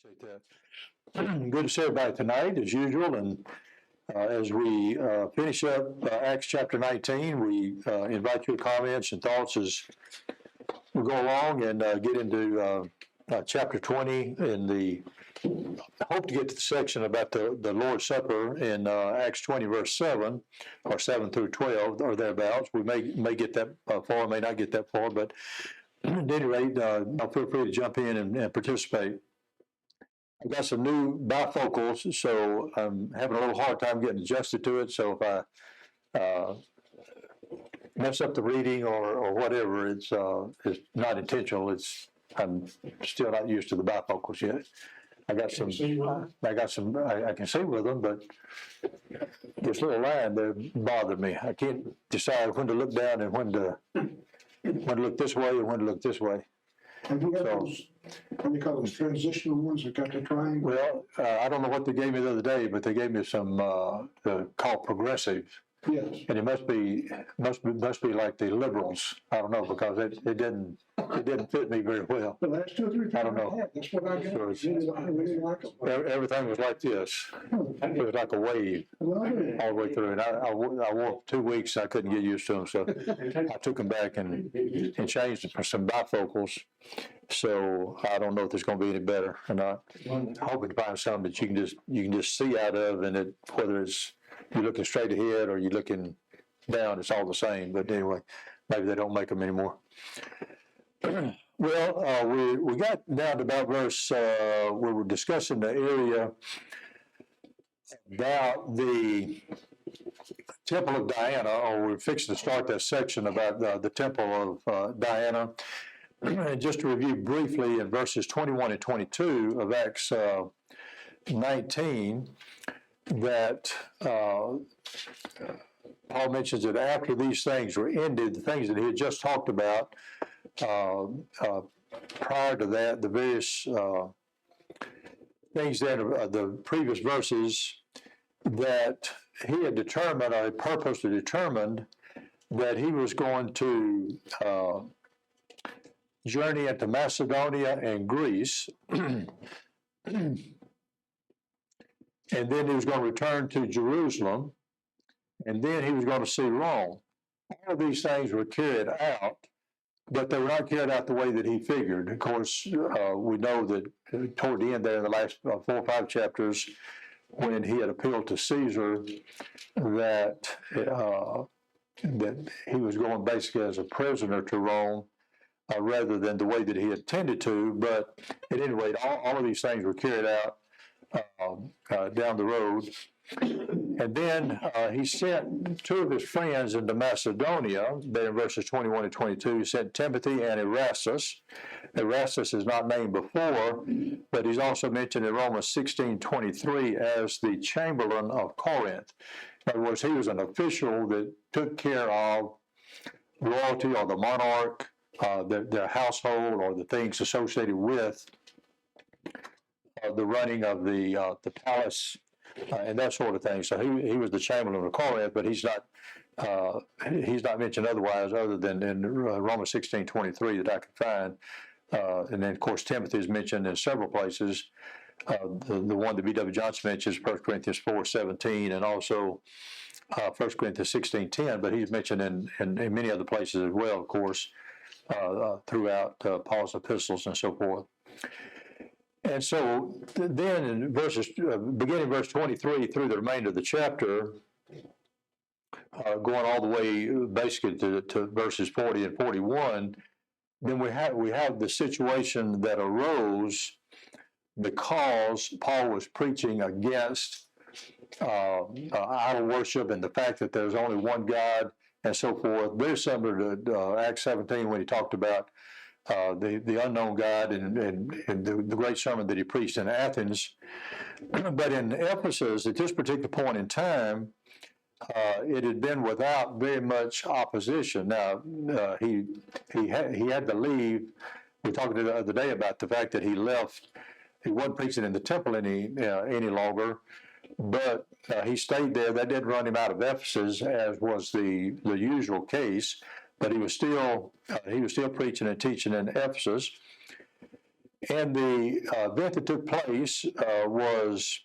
Appreciate that. Good to see everybody tonight, as usual. And as we finish up Acts chapter 19, we invite your comments and thoughts as we go along and get into chapter 20. Hope to get to the section about the Lord's Supper in Acts 20, verse 7, or 7 through 12, or thereabouts. We may get that far, may not get that far, but at any rate, feel free to jump in and participate. I've got some new bifocals, so I'm having a little hard time getting adjusted to it. So if I mess up the reading or whatever, it's not intentional. I'm still not used to the bifocals yet. I can see with them, but this little line there bothered me. I can't decide when to look down and when to look this way and when to look this way. And you have those, what do you call those transitional ones that got the triangle? Well, I don't know what they gave me the other day, but they gave me some called progressive. Yes. And it must be like the liberals. I don't know, because it didn't fit me very well. The last 2 or 3 times I don't know. That's what I got. I really like them. Everything was like this. It was like a wave all the way through. And I wore 2 weeks. I couldn't get used to them, so I took them back and changed them for some bifocals. So I don't know if it's going to be any better or not. I'm hoping to find something that you can just see out of, and whether it's you're looking straight ahead or you're looking down, it's all the same. But anyway, maybe they don't make them anymore. Well, we got down to about verse where we're discussing the area about the Temple of Diana, or we're fixing to start that section about the Temple of Diana. And just to review briefly, in verses 21 and 22 of Acts 19, that Paul mentions that after these things were ended, the things that he had just talked about prior to that, the various things that the previous verses, that he had determined, or purposely determined, that he was going to journey into Macedonia and Greece. And then he was going to return to Jerusalem, and then he was going to see Rome. All of these things were carried out, but they were not carried out the way that he figured. Of course, we know that toward the end there, in the last 4 or 5 chapters, when he had appealed to Caesar, that he was going basically as a prisoner to Rome, rather than the way that he intended to. But at any rate, all of these things were carried out down the road. And then he sent 2 of his friends into Macedonia. There in verses 21 and 22, he sent Timothy and Erastus. Erastus is not named before, but he's also mentioned in Romans 16:23 as the Chamberlain of Corinth. In other words, he was an official that took care of royalty or the monarch, their household, or the things associated with the running of the palace and that sort of thing. So he was the Chamberlain of Corinth, but he's not mentioned otherwise, other than in Romans 16:23 that I could find. And then, of course, Timothy is mentioned in several places. The one that B.W. Johnson mentions, 1 Corinthians 4:17, and also 1 Corinthians 16:10, but he's mentioned in many other places as well, of course, throughout Paul's epistles and so forth. And so then in beginning verse 23 through the remainder of the chapter, going all the way basically to verses 40 and 41, then we have the situation that arose because Paul was preaching against idol worship and the fact that there's only one God and so forth. Very similar to Acts 17 when he talked about the unknown God and the great sermon that he preached in Athens. But in Ephesus, at this particular point in time, it had been without very much opposition. Now, he had to leave. We were talking the other day about the fact that he left. He wasn't preaching in the temple any longer, but he stayed there. That didn't run him out of Ephesus, as was the usual case. But he was still preaching and teaching in Ephesus. And the event that took place was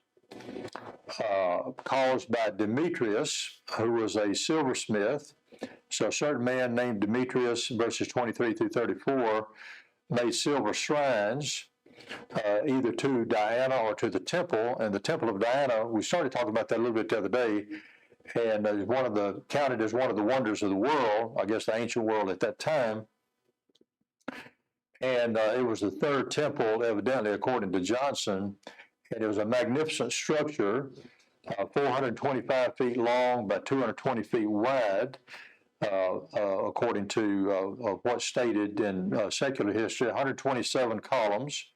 caused by Demetrius, who was a silversmith. So a certain man named Demetrius, verses 23 through 34, made silver shrines, either to Diana or to the temple. And the temple of Diana, we started talking about that a little bit the other day, and counted as one of the wonders of the world, I guess the ancient world at that time. And it was the third temple, evidently, according to Johnson. And it was a magnificent structure, 425 feet long by 220 feet wide, according to what's stated in secular history. 127 columns,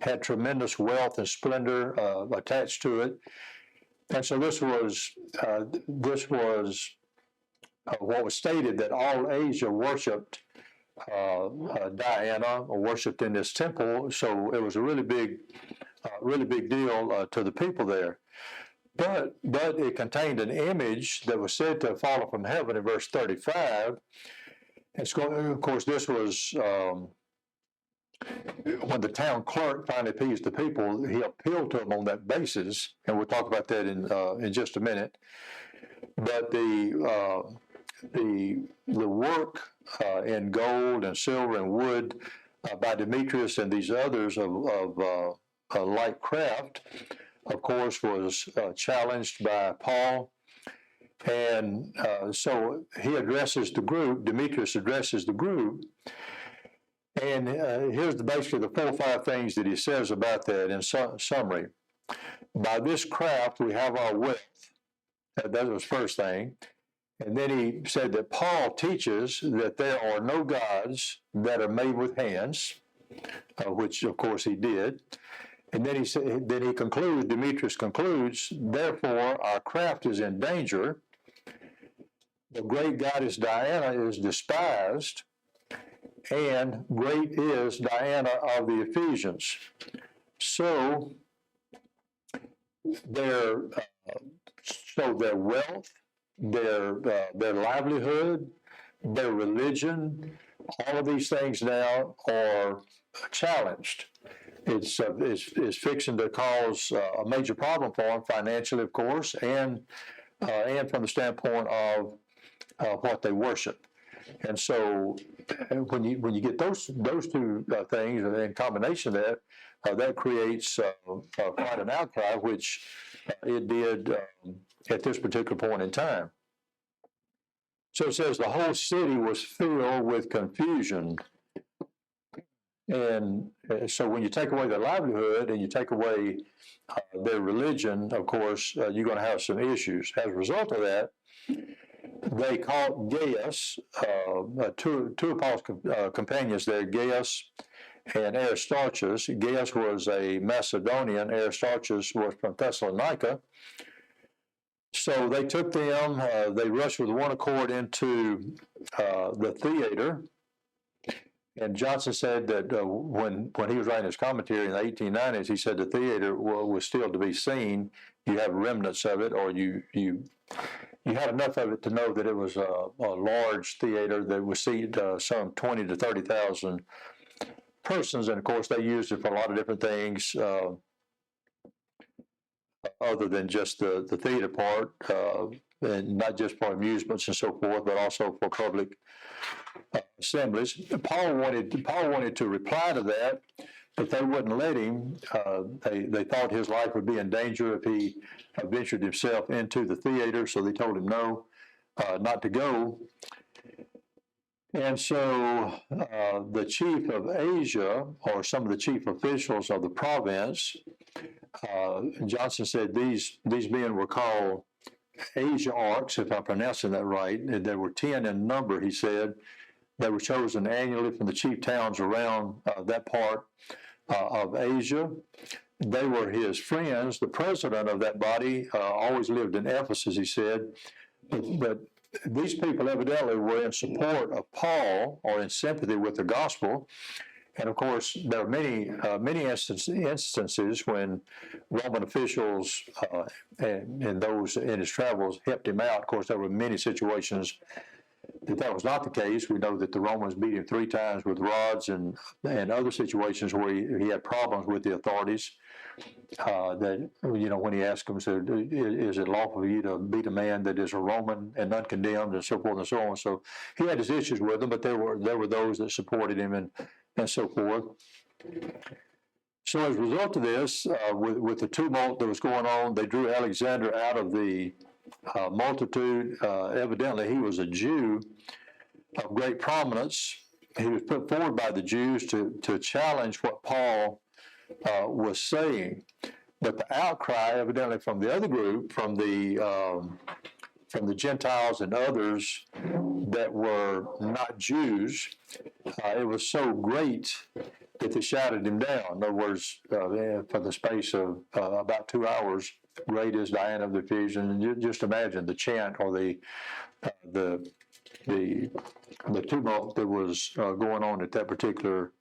had tremendous wealth and splendor attached to it. And so this was what was stated, that all Asia worshipped Diana, or worshipped in this temple. So it was a really big deal to the people there. But it contained an image that was said to have fallen from heaven in verse 35. And so, of course, this was when the town clerk finally appeased the people. He appealed to them on that basis, and we'll talk about that in just a minute. But the work in gold and silver and wood by Demetrius and these others of light craft, of course, was challenged by Paul. And so he addresses the group, Demetrius addresses the group, and here's basically the 4 or 5 things that he says about that in summary. By this craft we have our wealth. That was the first thing. And then he said that Paul teaches that there are no gods that are made with hands, which of course he did. And then he concludes, Demetrius concludes, therefore our craft is in danger. The great goddess Diana is despised, and great is Diana of the Ephesians. So their wealth, their livelihood, their religion, all of these things now are challenged. It's fixing to cause a major problem for them financially, of course, and from the standpoint of what they worship. And so, when you get those 2 things in combination, that creates quite an outcry, which it did at this particular point in time. So it says the whole city was filled with confusion. And so when you take away their livelihood and you take away their religion, of course, you're going to have some issues. As a result of that, they caught Gaius, two of Paul's companions there, Gaius and Aristarchus. Gaius was a Macedonian. Aristarchus was from Thessalonica. So they took them, they rushed with one accord into the theater. And Johnson said that when he was writing his commentary in the 1890s, he said the theater was still to be seen. You have remnants of it, or you had enough of it to know that it was a large theater that would seat some 20 to 30,000 persons. And of course, they used it for a lot of different things other than just the theater part, and not just for amusements and so forth, but also for public assemblies. Paul wanted to reply to that, but they wouldn't let him. They thought his life would be in danger if he ventured himself into the theater, so they told him no, not to go. And so the chief of Asia, or some of the chief officials of the province, Johnson said these men were called Asiarchs, if I'm pronouncing that right. There were 10 in number, he said. They were chosen annually from the chief towns around that part of Asia. They were his friends. The president of that body always lived in Ephesus, he said. But these people evidently were in support of Paul, or in sympathy with the gospel. And of course, there are many instances when Roman officials and those in his travels helped him out. Of course, there were many situations that was not the case. We know that the Romans beat him 3 times with rods and other situations where he had problems with the authorities. That, when he asked them, said, is it lawful for you to beat a man that is a Roman and uncondemned, and so forth and so on. So he had his issues with them, but there were those that supported him and so forth. So as a result of this, with the tumult that was going on, they drew Alexander out of the multitude. Evidently, he was a Jew of great prominence. He was put forward by the Jews to challenge what Paul was saying. But the outcry, evidently, from the other group, from the Gentiles and others that were not Jews, it was so great that they shouted him down. In other words, for the space of about 2 hours, great is Diana of the Ephesians. And just imagine the chant or the tumult that was going on at that particular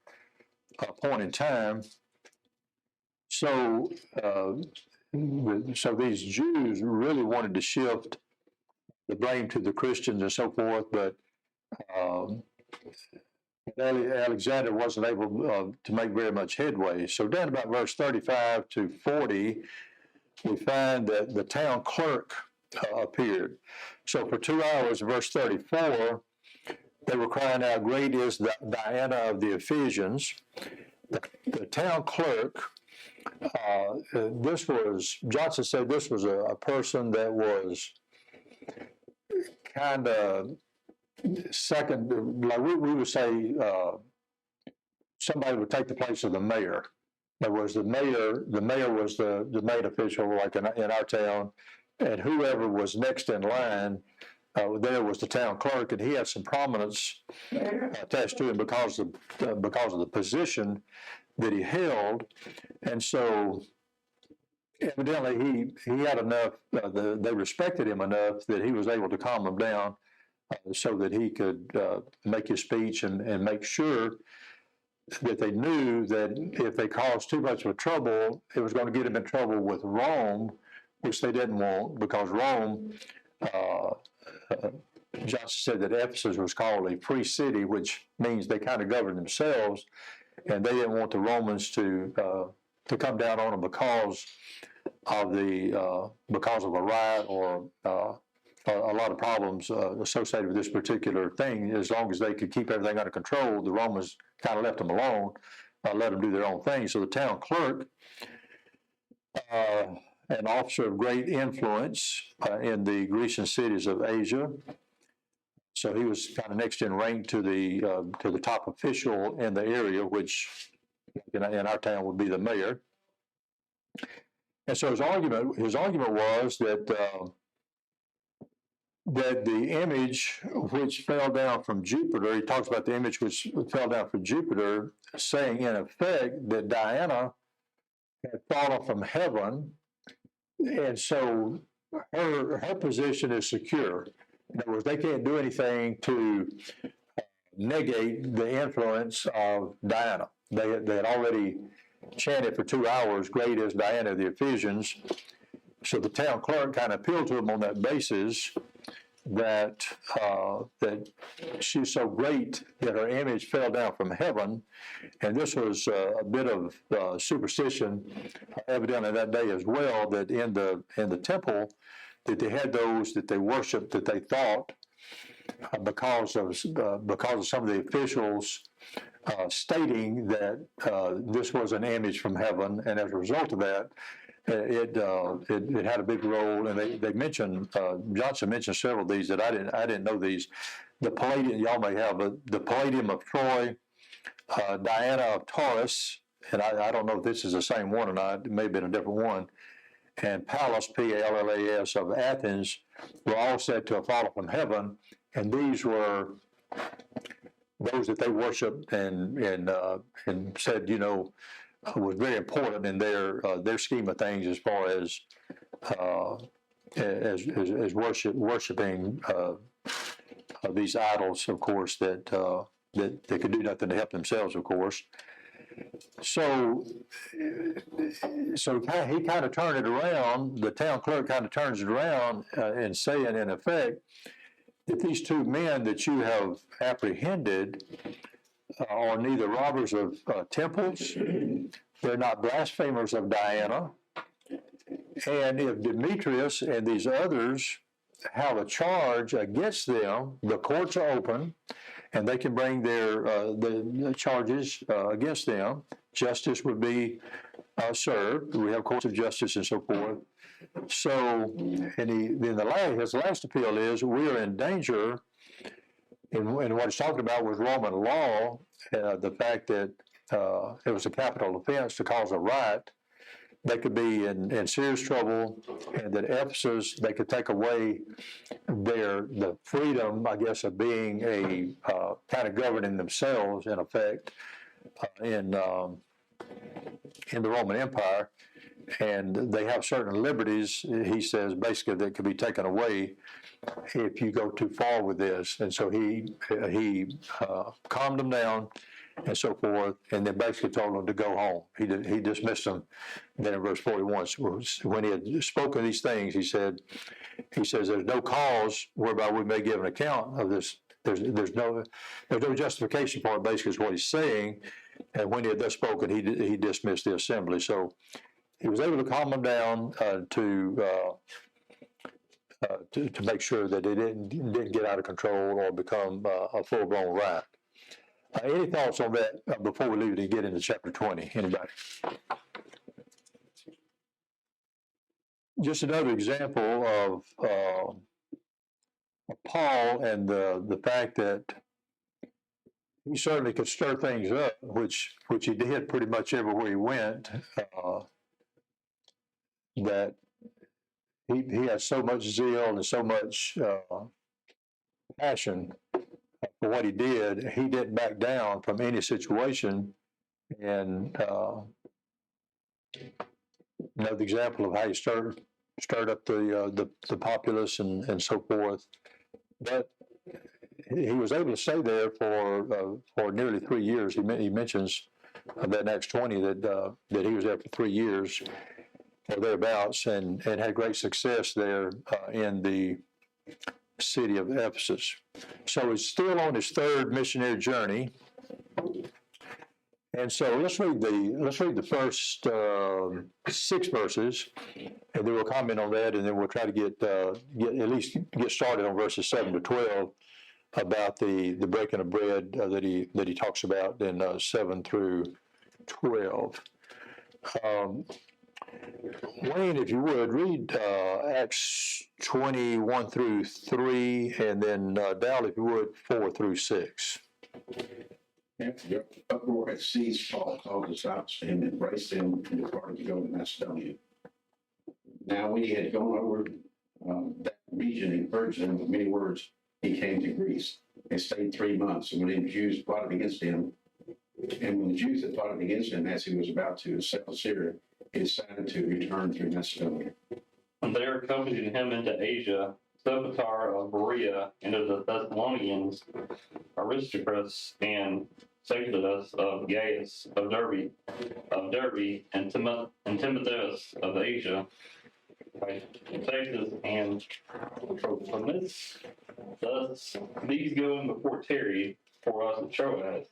point in time. So these Jews really wanted to shift the blame to the Christians and so forth, but Alexander wasn't able to make very much headway. So down about verse 35 to 40, we find that the town clerk appeared. So for 2 hours, verse 34, they were crying out, great is the Diana of the Ephesians. The town clerk, Johnson said this was a person that was kind of second, like we would say, somebody would take the place of the mayor. There was the mayor was the main official, like in our town, and whoever was next in line, there was the town clerk, and he had some prominence attached to him because of the position that he held. And so evidently he had enough, they respected him enough that he was able to calm them down so that he could make his speech and make sure that they knew that if they caused too much of a trouble, it was going to get them in trouble with Rome, which they didn't want, because Rome, Johnson said that Ephesus was called a free city, which means they kind of governed themselves, and they didn't want the Romans to come down on them because of a riot or a lot of problems associated with this particular thing. As long as they could keep everything under control, the Romans kind of left them alone, let them do their own thing. So the town clerk, an officer of great influence in the Grecian cities of Asia, so he was kind of next in rank to the top official in the area, which in our town would be the mayor. And so his argument was that the image which fell down from Jupiter, he talks about the image which fell down from Jupiter, saying in effect that Diana had fallen from heaven, and so her position is secure. In other words, they can't do anything to negate the influence of Diana. They had already chanted for 2 hours, great is Diana of the Ephesians. So the town clerk kind of appealed to him on that basis that she's so great that her image fell down from heaven. And this was a bit of superstition, evidently that day as well, that in the temple, that they had those that they worshiped that they thought because of some of the officials stating that this was an image from heaven, and as a result of that, it had a big role. And they mentioned, Johnson mentioned several of these that I didn't know these. The Palladium, y'all may have, but the Palladium of Troy, Diana of Taurus, and I don't know if this is the same one or not. It may have been a different one. And Pallas, Pallas, of Athens, were all said to have fallen from heaven, and these were those that they worshipped and said, was very important in their scheme of things as far as worshiping these idols, of course, that they could do nothing to help themselves, of course. So he kind of turned it around. The town clerk kind of turns it around and saying, in effect, if these two men that you have apprehended are neither robbers of temples, they're not blasphemers of Diana, and if Demetrius and these others have a charge against them, the courts are open, and they can bring their the charges against them. Justice would be served. We have courts of justice and so forth. So, and his last appeal is we are in danger. And what he's talking about was Roman law, the fact that it was a capital offense to cause a riot. They could be in serious trouble, and that Ephesus, they could take away the freedom, I guess, of being a kind of governing themselves in effect in the Roman Empire, and they have certain liberties. He says basically that could be taken away if you go too far with this, and so he calmed them down and so forth, and then basically told them to go home. He dismissed them. Then in verse 41, when he had spoken these things, he says, "There's no cause whereby we may give an account of this. There's no justification for it." Basically, is what he's saying. And when he had thus spoken, he dismissed the assembly. So he was able to calm them down to make sure that they didn't get out of control or become a full-blown riot. Any thoughts on that before we leave it and get into chapter 20? Anybody? Just another example of Paul and the fact that he certainly could stir things up, which he did pretty much everywhere he went. That he had so much zeal and so much passion for what he did. He didn't back down from any situation, and another example of how he stirred up the populace and so forth. But he was able to stay there for nearly 3 years. He mentions that in Acts 20 that he was there for 3 years or thereabouts, and had great success there in the city of Ephesus. So he's still on his third missionary journey. And so let's read the first 6 verses, and then we'll comment on that, and then we'll try to get at least get started on verses 7 to 12 about the breaking of bread that he talks about in 7 through 12. Wayne, if you would, read Acts 21 through 3, and then Dal, if you would, 4 through 6. After the uproar had ceased, Paul called us out to him and embraced him and departed to go to Macedonia. Now, when he had gone over that region and purged them with many words, he came to Greece and stayed 3 months. And when the Jews plotted against him, had plotted against him as he was about to settle Syria, he decided to return through Macedonia. And there accompanied him into Asia, Sopater of Berea, and of the Thessalonians, Aristarchus and Secundus of Gaius of Derbe, and Timotheus of Asia, Titus and Trophimus. Thus these going before tarried for us at Troas.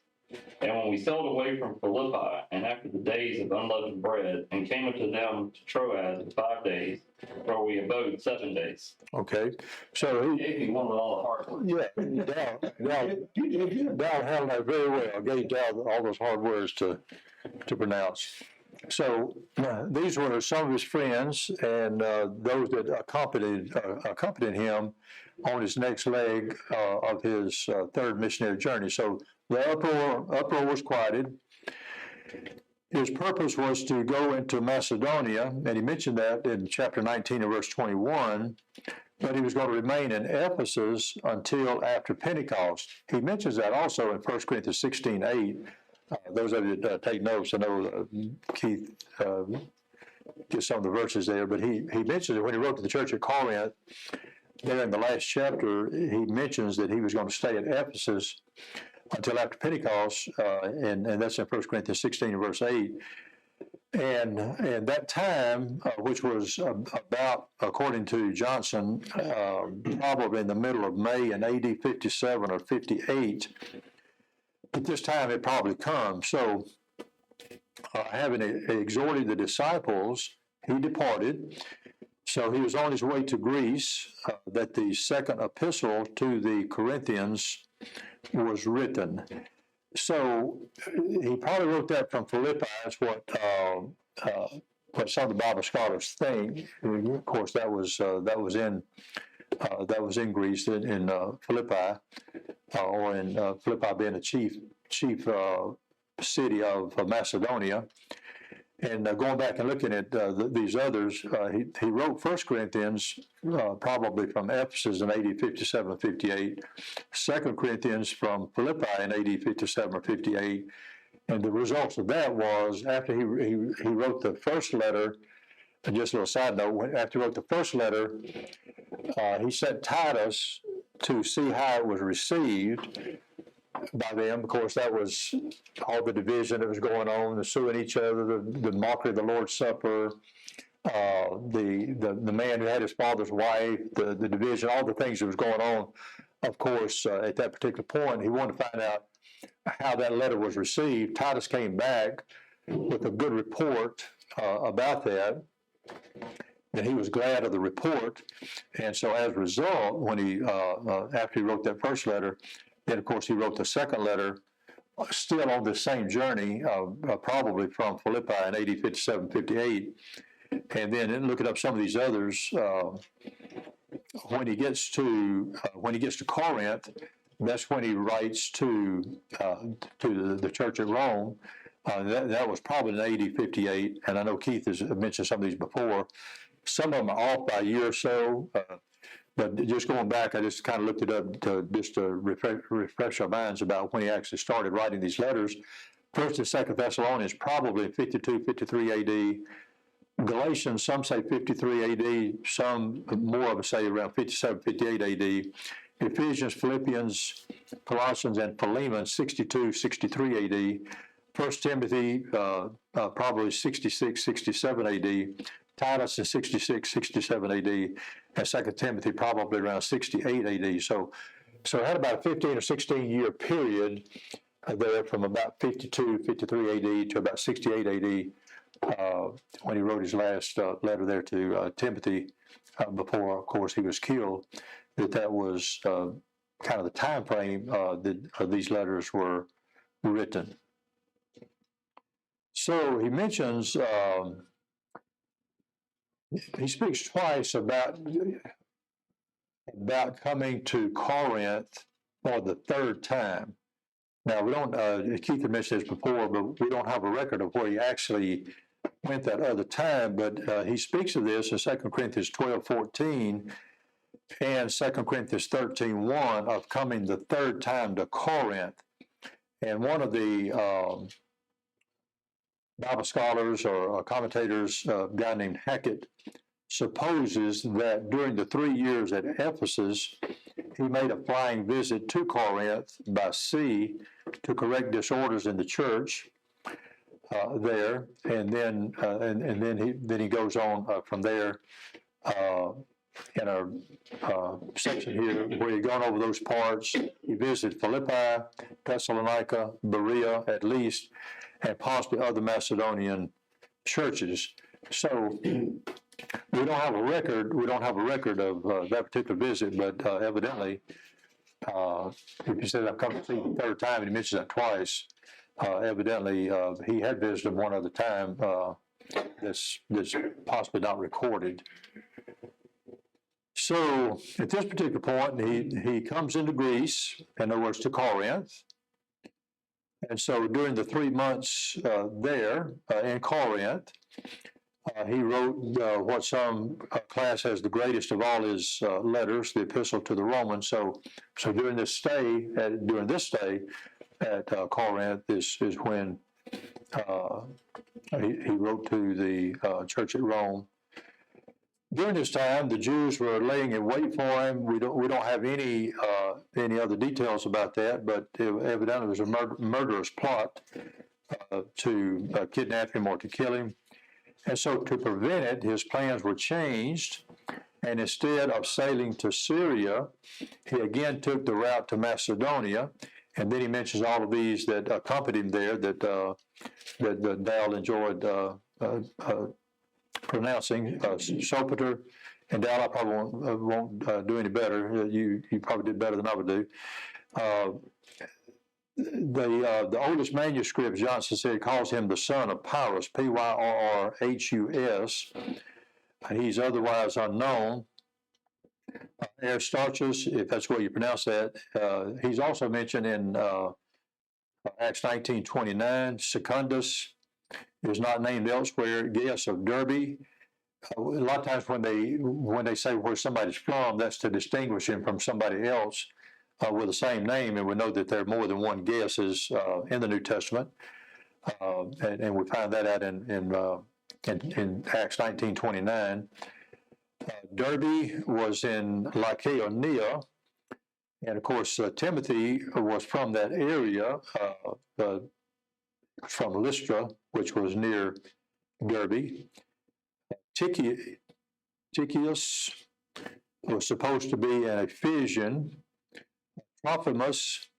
And when we sailed away from Philippi, and after the days of unleavened bread, and came unto them to Troas in 5 days, where we abode 7 days. Okay, so He gave me one with all the hard words. Dal handled that very well. I gave Dal all those hard words to pronounce. So these were some of his friends and those that accompanied him on his next leg of his third missionary journey. So the uproar was quieted. His purpose was to go into Macedonia, and he mentioned that in chapter 19 and verse 21, but he was going to remain in Ephesus until after Pentecost. He mentions that also in 1 Corinthians 16:8. Those of you that take notes, I know Keith gets some of the verses there, but he mentions it when he wrote to the church at Corinth. There in the last chapter, he mentions that he was going to stay at Ephesus until after Pentecost, and that's in 1 Corinthians 16 and verse 8. And that time, which was about, according to Johnson, probably in the middle of May in AD 57 or 58, at this time it probably come. So, having exhorted the disciples, he departed. So he was on his way to Greece, that the second epistle to the Corinthians was written. So he probably wrote that from Philippi. That's what some of the Bible scholars think. Of course, that was in Greece, in Philippi, or in Philippi being a chief city of Macedonia. And going back and looking at these others, he wrote 1 Corinthians probably from Ephesus in AD 57 or 58, 2 Corinthians from Philippi in AD 57 or 58. And the results of that was, after he wrote the first letter, and just a little side note, after he wrote the first letter, he sent Titus to see how it was received by them. Of course, that was all the division that was going on, the suing each other, the mockery of the Lord's Supper, the man who had his father's wife, the division, all the things that was going on. Of course, at that particular point, he wanted to find out how that letter was received. Titus came back with a good report about that, and he was glad of the report. And so, as a result, when after he wrote that first letter, then, of course, he wrote the second letter, still on the same journey, probably from Philippi in AD 57, 58. And then looking up some of these others, when he gets to Corinth, that's when he writes to the church at Rome. That was probably in AD 58. And I know Keith has mentioned some of these before. Some of them are off by a year or so. But just going back, I just kind of looked it up to refresh our minds about when he actually started writing these letters. First and Second Thessalonians, probably 52, 53 AD. Galatians, some say 53 AD. Some more of us say around 57, 58 AD. Ephesians, Philippians, Colossians, and Philemon, 62, 63 AD. First Timothy, probably 66, 67 AD. Titus is 66, 67 AD, and 2 Timothy probably around 68 AD. So it had about a 15 or 16 year period there from about 52, 53 AD to about 68 AD when he wrote his last letter there to Timothy before, of course, he was killed. That was kind of the time frame that these letters were written. So he mentions. He speaks twice about coming to Corinth for the third time. Now, we don't, Keith had mentioned this before, but we don't have a record of where he actually went that other time. But he speaks of this in 2 Corinthians 12:14 and 2 Corinthians 13:1 of coming the third time to Corinth. And one of the Bible scholars or commentators, a guy named Hackett, supposes that during the 3 years at Ephesus, he made a flying visit to Corinth by sea to correct disorders in the church there, and then he goes on from there in our section here where he's gone over those parts. He visited Philippi, Thessalonica, Berea at least, and possibly other Macedonian churches. So we don't have a record. We don't have a record of that particular visit, but evidently, if you said I've come to see him the third time, and he mentions that twice, evidently he had visited one other time. That's possibly not recorded. So at this particular point, he comes into Greece, in other words, to Corinth. And so during the 3 months there in Corinth, he wrote what some class has the greatest of all his letters, the Epistle to the Romans. So during this stay at Corinth is when he wrote to the church at Rome. During this time, the Jews were laying in wait for him. We don't have any other details about that, but evidently it was a murderous plot to kidnap him or to kill him. And so to prevent it, his plans were changed. And instead of sailing to Syria, he again took the route to Macedonia. And then he mentions all of these that accompanied him there that Dal enjoyed pronouncing. Sopater and Dal, I probably won't do any better. You probably did better than I would do. The oldest manuscript, Johnson said, calls him the son of Pyrrhus, Pyrrhus. He's otherwise unknown. Aristarchus, if that's what you pronounce that, he's also mentioned in Acts 19:29. Secundus is not named elsewhere. Gaius of Derbe. A lot of times when they say where somebody's from, that's to distinguish him from somebody else with the same name, and we know that there are more than one Gaiuses in the New Testament, and we find that out in Acts 19:29. Derbe was in Lycaonia, and of course Timothy was from that area, from Lystra, which was near Derbe. Tychius was supposed to be an Ephesian. Trophimus,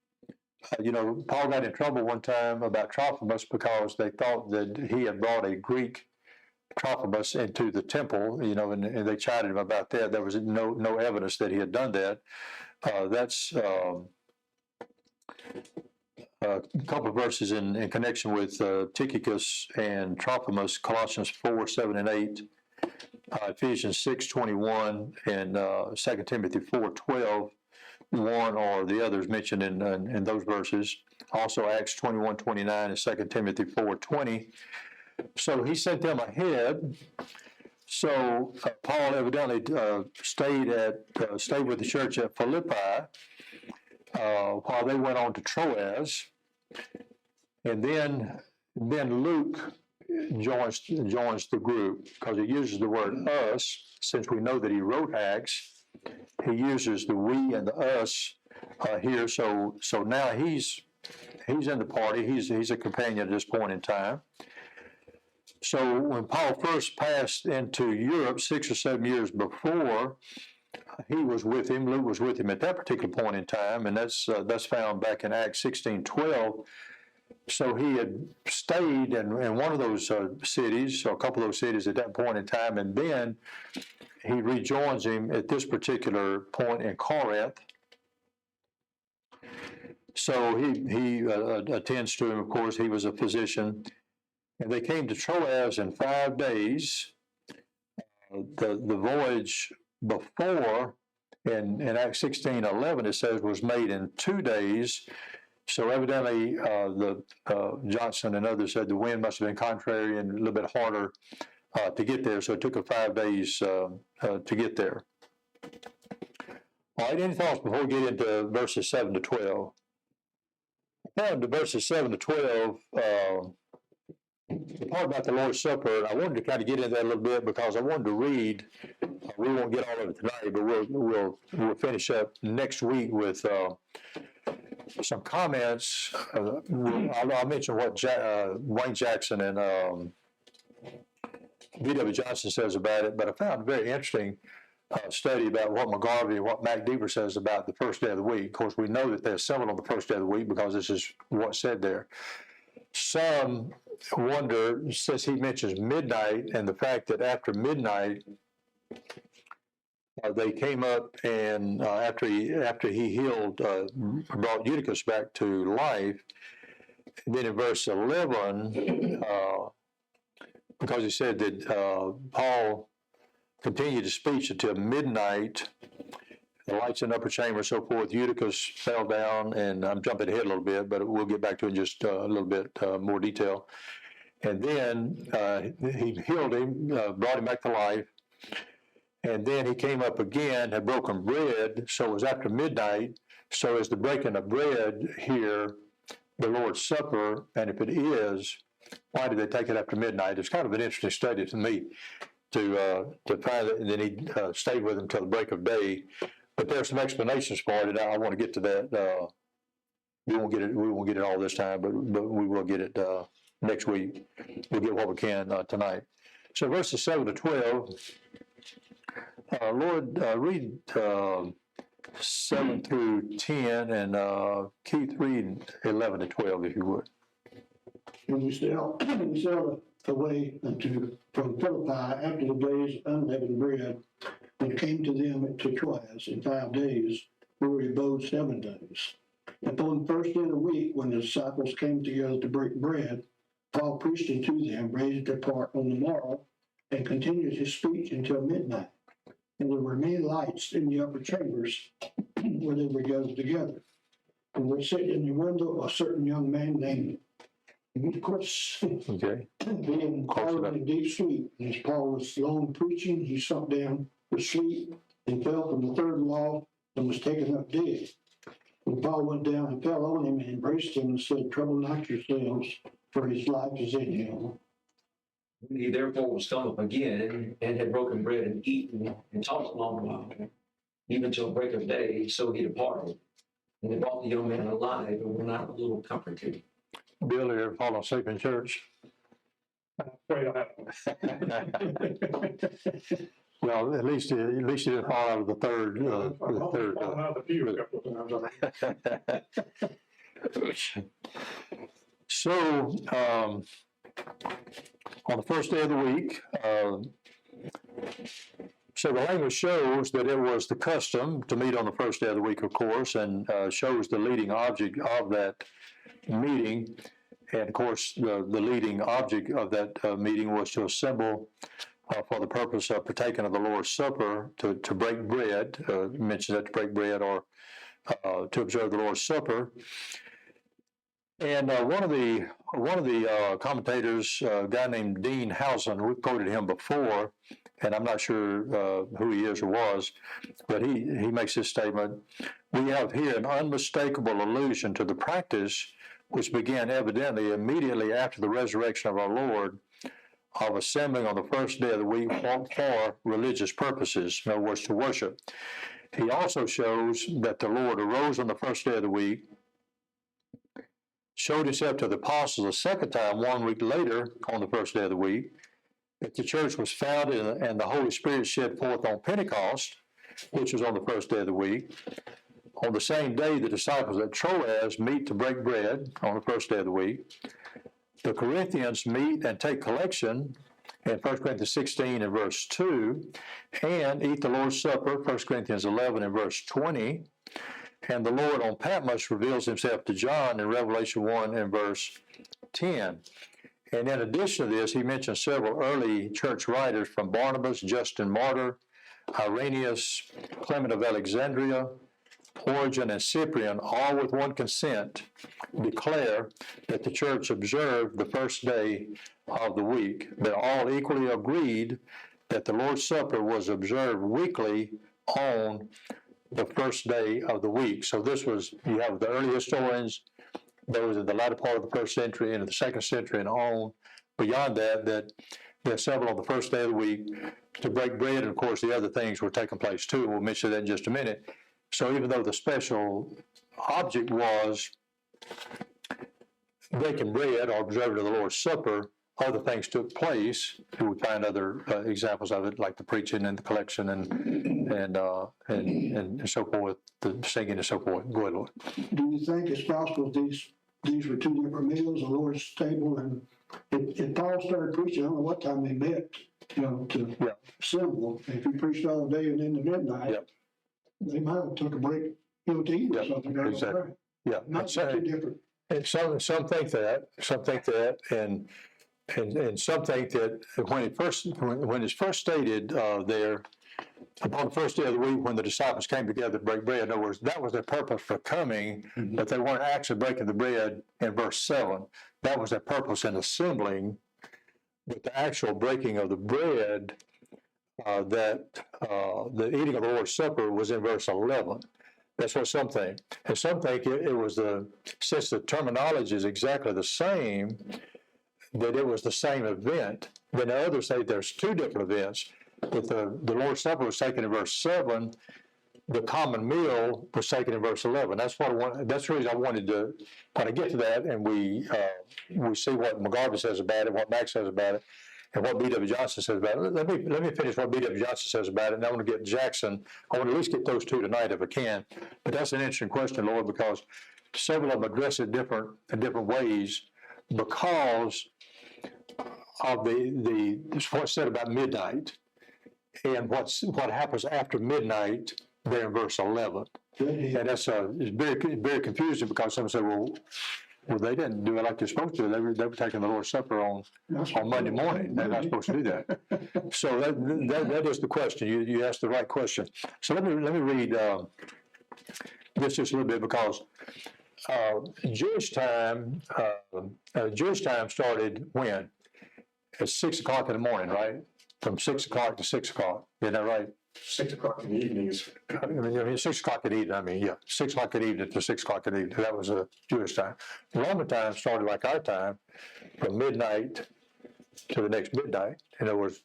Paul got in trouble one time about Trophimus because they thought that he had brought a Greek Trophimus into the temple, and they chided him about that. There was no evidence that he had done that. That's a couple of verses in connection with Tychicus and Trophimus, Colossians 4:7 and 8, Ephesians 6:21, and 2 Timothy 4:12. One or the others mentioned in those verses. Also Acts 21:29 and 2 Timothy 4:20. So he sent them ahead. So Paul evidently stayed with the church at Philippi while they went on to Troas, and then Luke joins the group because he uses the word us. Since we know that he wrote Acts, he uses the we and the us here. So now he's in the party. He's a companion at this point in time. So when Paul first passed into Europe 6 or 7 years before, he was with him. Luke was with him at that particular point in time, and that's found back in Acts 16:12. So he had stayed in one of those cities, or a couple of those cities at that point in time, and then he rejoins him at this particular point in Corinth. So he attends to him, of course. He was a physician. And they came to Troas in 5 days. The voyage before, in Acts 16:11, it says, was made in 2 days. So evidently, Johnson and others said the wind must have been contrary and a little bit harder to get there. So it took 5 days to get there. All right, any thoughts before we get into verses 7 to 12? Down to verses 7 to 12, the part about the Lord's Supper, I wanted to kind of get into that a little bit because I wanted to read. We won't get all of it tonight, but we'll finish up next week with some comments. I'll mention what Wayne Jackson and B.W. Johnson says about it, but I found a very interesting study about what McGarvey and what Mac Deaver says about the first day of the week. Of course, we know that they're assembled on the first day of the week because this is what's said there. Some wonder, since he mentions midnight and the fact that after midnight, they came up and after he healed, brought Eutychus back to life. And then in verse 11, because he said that Paul continued his speech until midnight, the lights in the upper chamber and so forth, Eutychus fell down, and I'm jumping ahead a little bit, but we'll get back to it in just a little bit more detail. And then he healed him, brought him back to life. And then he came up again, had broken bread, so it was after midnight. So is the breaking of bread here the Lord's Supper? And if it is, why did they take it after midnight? It's kind of an interesting study to me to find that. And then he stayed with him till the break of day. But there's some explanations for it, and I want to get to that. We won't get it all this time, but we will get it next week. We'll get what we can tonight. So verses 7 to 12, Lord, read 7 through 10, and Keith, read 11 to 12, if you would. When we sailed away from Philippi after the days of unleavened bread, and came to them to Troas in 5 days, where we abode 7 days. And on the first day of the week, when the disciples came together to break bread, Paul preached unto them, ready to depart on the morrow, and continued his speech until midnight. And there were many lights in the upper chambers where they were gathered together. And there sat in the window a certain young man named Eutychus, Okay. being fallen in deep sleep. And as Paul was long preaching, he sunk down to sleep and fell from the third wall and was taken up dead. And Paul went down and fell on him and embraced him and said, Trouble not yourselves, for his life is in him. When he therefore was come up again and had broken bread and eaten and talked a long while, even till break of day, so he departed. And they brought the young man alive and were not a little comforted. Bill, you ever fall asleep in church? Well, at least you didn't fall out of the third. So, on the first day of the week, so the language shows that it was the custom to meet on the first day of the week, of course, and shows the leading object of that meeting. And of course, the leading object of that meeting was to assemble for the purpose of partaking of the Lord's Supper, to break bread. Mentioned that to break bread, or to observe the Lord's Supper. And one of the commentators, a guy named Dean Housen, we've quoted him before, and I'm not sure who he is or was, but he makes this statement: we have here an unmistakable allusion to the practice which began evidently immediately after the resurrection of our Lord, of assembling on the first day of the week for religious purposes, in other words, to worship. He also shows that the Lord arose on the first day of the week, showed himself to the apostles a second time 1 week later on the first day of the week, that the church was founded and the Holy Spirit shed forth on Pentecost, which was on the first day of the week. On the same day, the disciples at Troas meet to break bread on the first day of the week. The Corinthians meet and take collection in 1 Corinthians 16 and verse 2, and eat the Lord's Supper, 1 Corinthians 11 and verse 20. And the Lord on Patmos reveals himself to John in Revelation 1 and verse 10. And in addition to this, he mentions several early church writers from Barnabas, Justin Martyr, Irenaeus, Clement of Alexandria, Origen, and Cyprian, all with one consent, declare that the church observed the first day of the week. They're all equally agreed that the Lord's Supper was observed weekly on the first day of the week. So this was, you have the early historians, those in the latter part of the first century, into the second century and on. Beyond that, they assembled on the first day of the week to break bread, and of course the other things were taking place too. We'll mention that in just a minute. So even though the special object was breaking bread or observing the Lord's Supper, other things took place. We find other examples of it, like the preaching and the collection and so forth, the singing and so forth. Go ahead, Lord. Do you think it's possible these were two different meals, the Lord's table, and if Paul started preaching, I don't know what time they met, to assemble. If he preached all day and then to midnight, they might have took a break, to eat or something. Exactly. Yeah, Not too different. And some think that, and some think that when it's first stated there, upon the first day of the week, when the disciples came together to break bread, in other words, that was their purpose for coming, but they weren't actually breaking the bread in verse 7. That was their purpose in assembling, but the actual breaking of the bread, the eating of the Lord's Supper was in verse 11. That's what some think. And some think it was since the terminology is exactly the same, that it was the same event. Then others say there's two different events. But the Lord's Supper was taken in verse 7. The common meal was taken in verse 11. That's the reason I wanted to kind of get to that, and we see what McGarvey says about it, what Max says about it, and what B.W. Johnson says about it. Let me finish what B.W. Johnson says about it, and I want to get Jackson. I want to at least get those two tonight if I can. But that's an interesting question, Lord, because several of them address it in different ways because of what's said about midnight and what happens after midnight there in verse 11. And that's it's very confusing because someone said, well, they didn't do it like they're supposed to. They were taking the Lord's Supper on Monday morning. They're not supposed to do that. So that is the question. You asked the right question. So let me read this just a little bit because Jewish time started when? At 6 o'clock in the morning, right? From 6 o'clock to 6 o'clock. Isn't that right? 6 o'clock in the evenings. I mean, 6 o'clock in the evening, 6 o'clock in the evening to 6 o'clock in the evening. That was a Jewish time. Roman time started like our time, from midnight to the next midnight. In other words,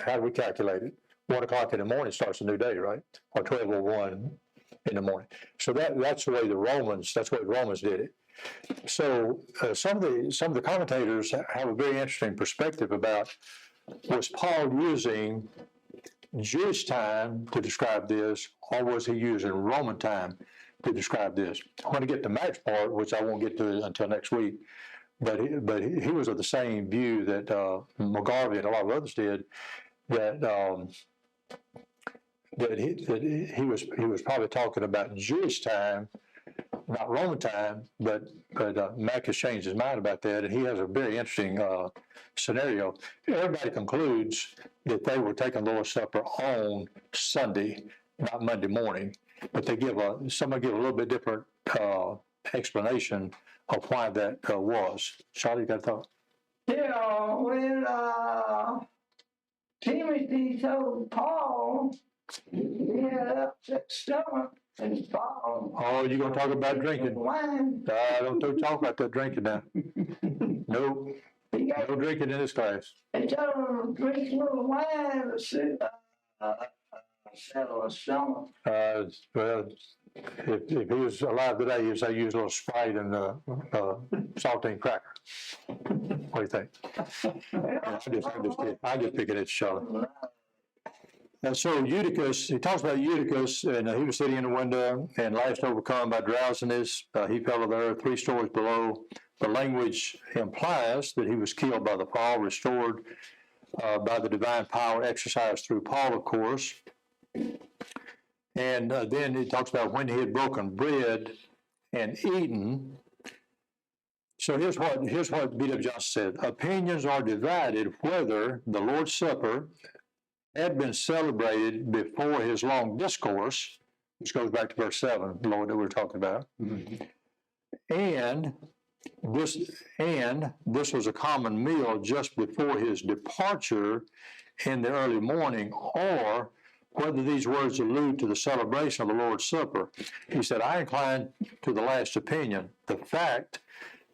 how do we calculate it? 1 o'clock in the morning starts a new day, right? Or 12:01 in the morning. So that's the way the Romans did it. So some of the commentators have a very interesting perspective about, was Paul using Jewish time to describe this, or was he using Roman time to describe this? I'm going to get to Mac's part, which I won't get to until next week, but he was of the same view that McGarvey and a lot of others did, that he was probably talking about Jewish time, not Roman time, but Mac has changed his mind about that, and he has a very interesting scenario. Everybody concludes that they were taking Lord's Supper on Sunday, not Monday morning, but somebody give a little bit different explanation of why that was. Charlie, you got a thought? Yeah, when Timothy told Paul he had upset stomach and Paul. Oh, you're going to talk about drinking? Wine. Don't talk about that drinking now. No drinking in this class. They told him to drink a little wine to settle his stomach. Well, if he was alive today, he'd say use a little Sprite and saltine cracker. What do you think? I'm just picking at Charlotte. And so Eutychus, he talks about Eutychus, and he was sitting in the window, and last overcome by drowsiness, he fell to the earth 3 stories below. The language implies that he was killed by the fall, restored by the divine power exercised through Paul, of course. And then he talks about when he had broken bread and eaten. So here's what B.W. Johnson said. Opinions are divided whether the Lord's Supper had been celebrated before his long discourse, which goes back to verse 7, the Lord that we're talking about. Mm-hmm. And this was a common meal just before his departure in the early morning, or whether these words allude to the celebration of the Lord's Supper. He said, I incline to the last opinion. The fact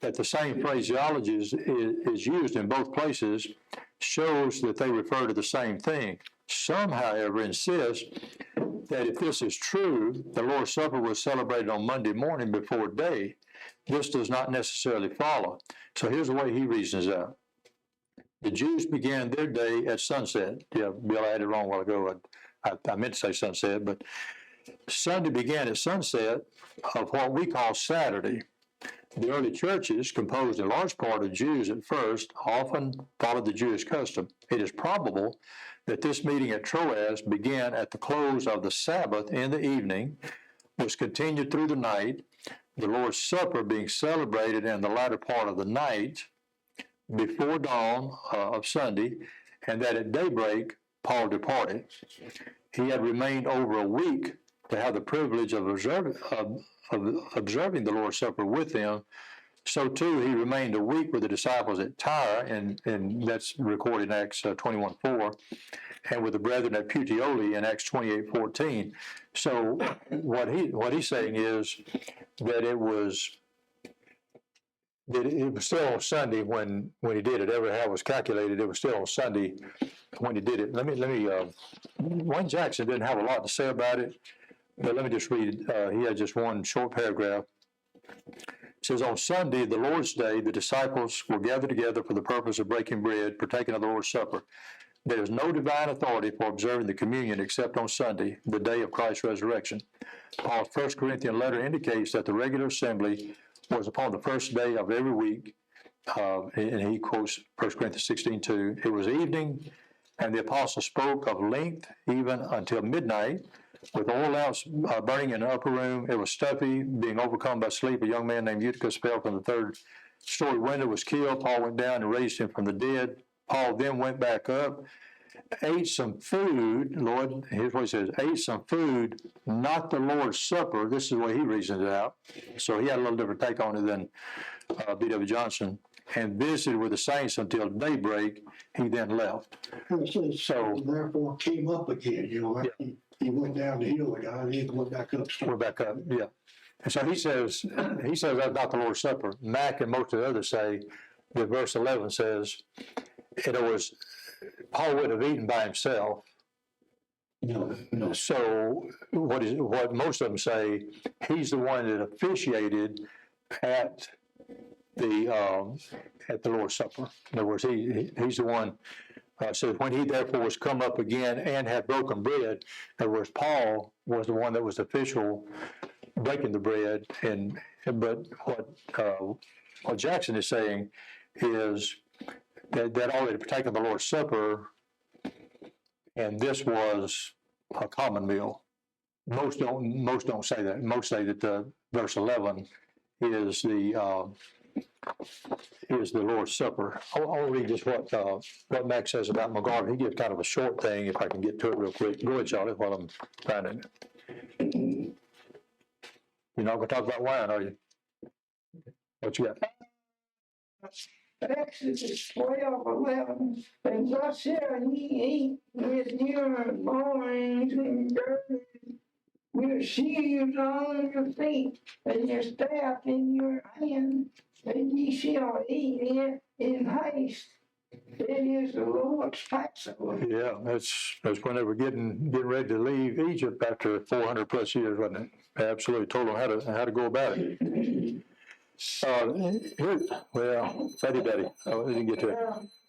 that the same phraseology is used in both places shows that they refer to the same thing. Some, however, insist that if this is true, the Lord's Supper was celebrated on Monday morning before day. This does not necessarily follow. So here's the way he reasons out. The Jews began their day at sunset. Yeah, Bill, I had it wrong a while ago. I meant to say sunset, but Sunday began at sunset of what we call Saturday. The early churches, composed in large part of Jews at first, often followed the Jewish custom. It is probable that this meeting at Troas began at the close of the Sabbath in the evening, was continued through the night, the Lord's Supper being celebrated in the latter part of the night before dawn of Sunday, and that at daybreak Paul departed. He had remained over a week to have the privilege of observing the Lord's Supper with them. So too, he remained a week with the disciples at Tyre, and that's recorded in Acts 21:4, and with the brethren at Puteoli in Acts 28:14. So what he's saying is that it was still on Sunday when he did it. Every how it was calculated, it was still on Sunday when he did it. Let me. Wayne Jackson didn't have a lot to say about it, but let me just read. He had just one short paragraph. says, on Sunday, the Lord's Day, the disciples were gathered together for the purpose of breaking bread, partaking of the Lord's Supper. There is no divine authority for observing the communion except on Sunday, the day of Christ's resurrection. Paul's 1 Corinthian letter indicates that the regular assembly was upon the first day of every week, and he quotes 1 Corinthians 16:2. It was evening, and the apostle spoke of length even until midnight, with oil lamps burning in the upper room. It was stuffy, being overcome by sleep. A young man named Eutychus fell from the third-story window, was killed. Paul went down and raised him from the dead. Paul then went back up, ate some food. Lord, here's what he says, ate some food, not the Lord's Supper. This is the way he reasoned it out. So he had a little different take on it than B.W. Johnson. And visited with the saints until daybreak. He then left. And it says, So- therefore came up again, like he went down the hill again, and he went back up. We're back up, yeah. And so he says that's not the Lord's Supper. Mack and most of the others say that verse 11 says, in other words, Paul would have eaten by himself. No. So what most of them say, he's the one that officiated at the Lord's Supper. In other words, he's the one. So when he therefore was come up again and had broken bread, in other words, Paul was the one that was official breaking the bread. But what Jackson is saying is that already partaken of the Lord's Supper, and this was a common meal. Most don't say that. Most say that verse 11 is the Lord's Supper. I'll read just what Max says about McGarvey. He gives kind of a short thing, if I can get to it real quick. Go ahead, Charlie, while I'm finding it. You're not going to talk about wine, are you? What you got? Exodus 12:11, and thus shall ye eat with your loins and girded, your shoes on your feet, and your staff in your hand, and ye shall eat it in haste. It is the Lord's Passover. Yeah, that's when they were getting ready to leave Egypt after 400 plus years, wasn't it? Absolutely, told them how to go about it. Fatty Daddy, I didn't get to it.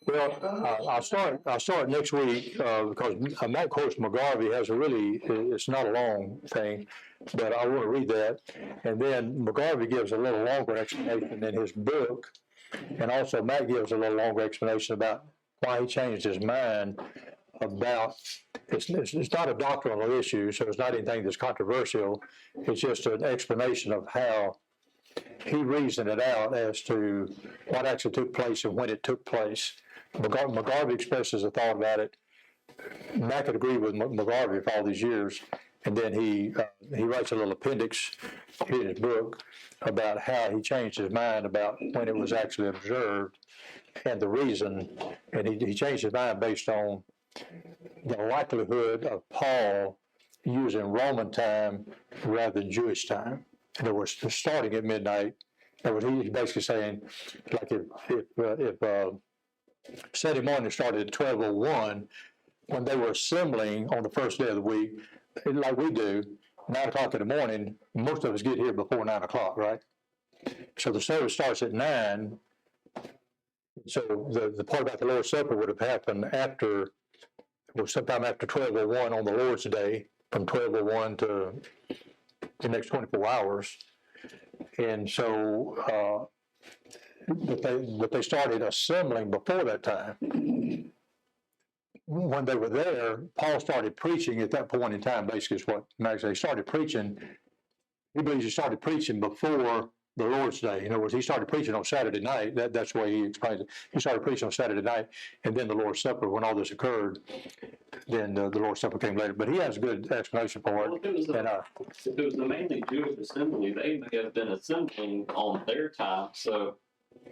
Well, I'll start next week because Matt quotes McGarvey has it's not a long thing, but I want to read that. And then McGarvey gives a little longer explanation in his book. And also Matt gives a little longer explanation about why he changed his mind about, it's not a doctrinal issue, so it's not anything that's controversial. It's just an explanation of how he reasoned it out as to what actually took place and when it took place. McGarvey expresses a thought about it. Matt could agree with McGarvey for all these years. And then he writes a little appendix in his book about how he changed his mind about when it was actually observed and the reason. And he changed his mind based on the likelihood of Paul using Roman time rather than Jewish time. In other words, starting at midnight. In other words, he's basically saying, like if Sunday morning started at 12:01, when they were assembling on the first day of the week, like we do, 9 o'clock in the morning, most of us get here before 9 o'clock, right? So the service starts at 9. So the part about the Lord's Supper would have happened sometime after 12:01 on the Lord's Day, from 12:01 to the next 24 hours. And so, but they started assembling before that time. When they were there, Paul started preaching at that point in time, basically is what Max said. He started preaching, he believes he started preaching before the Lord's Day. In other words, he started preaching on Saturday night. That's the way he explains it. He started preaching on Saturday night, and then the Lord's Supper, when all this occurred, then the Lord's Supper came later. But he has a good explanation for Well, it. if it was the mainly Jewish assembly, they may have been assembling on their time, so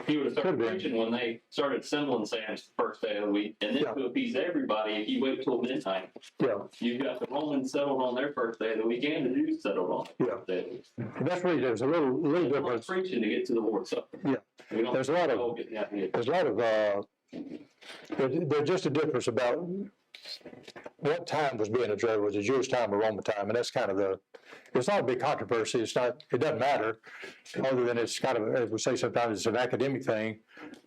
he would have started Could've been. preaching when they started assembling, saying it's the first day of the week, and then Yeah. to appease everybody, if you wait till midnight, Yeah, you've got the Romans settled on their first day of the week, and the Jews settled on their yeah. first day of the week. And that's really, there's a little There's a lot of difference. preaching to get to the Lord's Supper. Yeah. We don't There's a lot of- all get that here. There's a lot of, there's just a difference about what time was being observed? Was it Jewish time or Roman time? And that's kind of it's not a big controversy. It doesn't matter, other than it's kind of, as we say sometimes, it's an academic thing,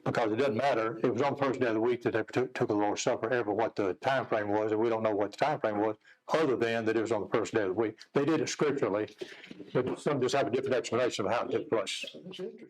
because it doesn't matter. It was on the first day of the week that they took the Lord's Supper, ever what the time frame was, and we don't know what the time frame was, other than that it was on the first day of the week. They did it scripturally, but some just have a different explanation of how it took place. That's interesting.